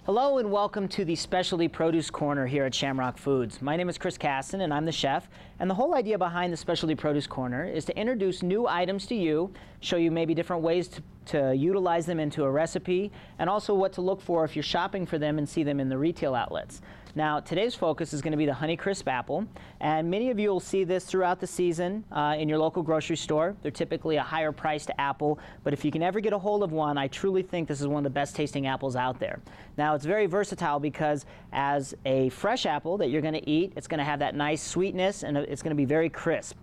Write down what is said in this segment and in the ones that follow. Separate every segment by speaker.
Speaker 1: Hello and welcome to the Specialty Produce Corner here at Shamrock Foods. My name is Chris Casson and I'm the chef, and the whole idea behind the Specialty Produce Corner is to introduce new items to you, show you maybe different ways to utilize them into a recipe, and also what to look for if you're shopping for them and see them in the retail outlets. Now, today's focus is going to be the Honeycrisp apple, and many of you will see this throughout the season in your local grocery store. They're typically a higher priced apple, but if you can ever get a hold of one, I truly think this is one of the best tasting apples out there. Now, it's very versatile because as a fresh apple that you're going to eat, it's going to have that nice sweetness and it's going to be very crisp.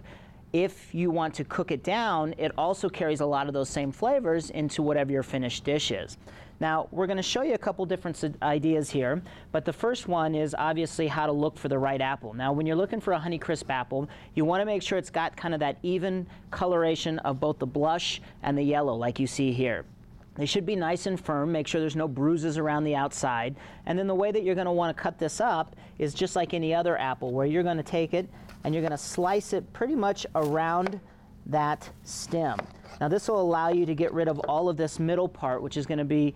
Speaker 1: If you want to cook it down, it also carries a lot of those same flavors into whatever your finished dish is. Now, we're going to show you a couple different ideas here, but the first one is obviously how to look for the right apple. Now, when you're looking for a Honeycrisp apple, you want to make sure it's got kind of that even coloration of both the blush and the yellow like you see here. They should be nice and firm, make sure there's no bruises around the outside, and then the way that you're going to want to cut this up is just like any other apple, where you're going to take it and you're going to slice it pretty much around that stem. Now, this will allow you to get rid of all of this middle part, which is going to be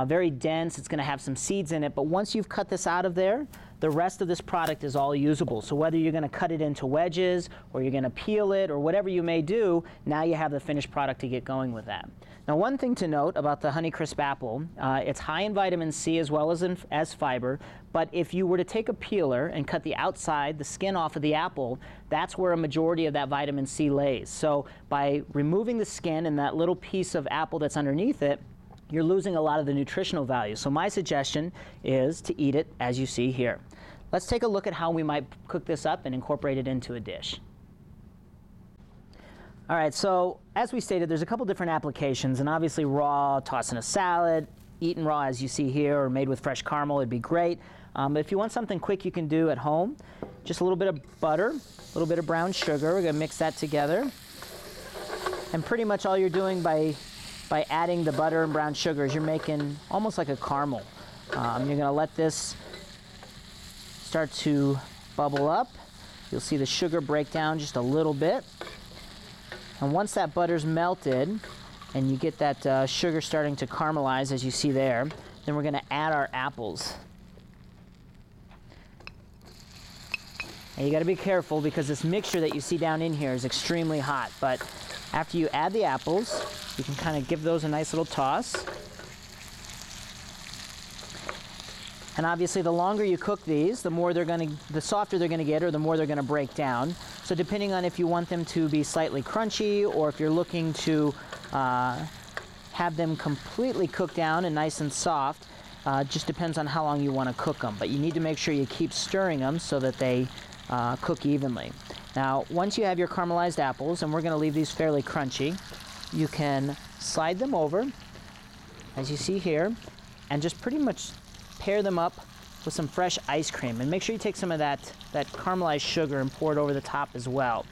Speaker 1: very dense. It's going to have some seeds in it, but once you've cut this out of there, the rest of this product is all usable. So whether you're going to cut it into wedges or you're going to peel it or whatever you may do, now you have the finished product to get going with that. Now, one thing to note about the Honeycrisp apple, it's high in vitamin C as well as fiber, but if you were to take a peeler and cut the outside, the skin off of the apple, that's where a majority of that vitamin C lays. So by removing the skin and that little piece of apple that's underneath it, you're losing a lot of the nutritional value. So my suggestion is to eat it as you see here. Let's take a look at how we might cook this up and incorporate it into a dish. All right, so as we stated, there's a couple different applications, and obviously raw, tossed in a salad, eaten raw as you see here, or made with fresh caramel, it'd be great. But if you want something quick you can do at home, just a little bit of butter, a little bit of brown sugar, we're gonna mix that together. And pretty much all you're doing by adding the butter and brown sugar is you're making almost like a caramel. You're gonna let this start to bubble up. You'll see the sugar break down just a little bit. And once that butter's melted and you get that sugar starting to caramelize as you see there, then we're gonna add our apples. And you gotta be careful because this mixture that you see down in here is extremely hot, but after you add the apples, you can kind of give those a nice little toss. And obviously the longer you cook these, the softer they're gonna get or the more they're gonna break down. So depending on if you want them to be slightly crunchy or if you're looking to have them completely cooked down and nice and soft, just depends on how long you wanna cook them. But you need to make sure you keep stirring them so that they cook evenly. Now, once you have your caramelized apples, and we're gonna leave these fairly crunchy, you can slide them over, as you see here, and just pretty much pair them up with some fresh ice cream. And make sure you take some of that caramelized sugar and pour it over the top as well.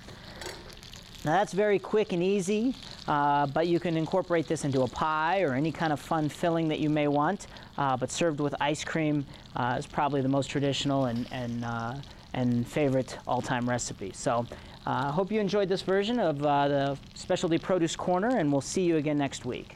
Speaker 1: Now, that's very quick and easy, but you can incorporate this into a pie or any kind of fun filling that you may want, but served with ice cream is probably the most traditional and favorite all-time recipe. So I hope you enjoyed this version of the Specialty Produce Corner, and we'll see you again next week.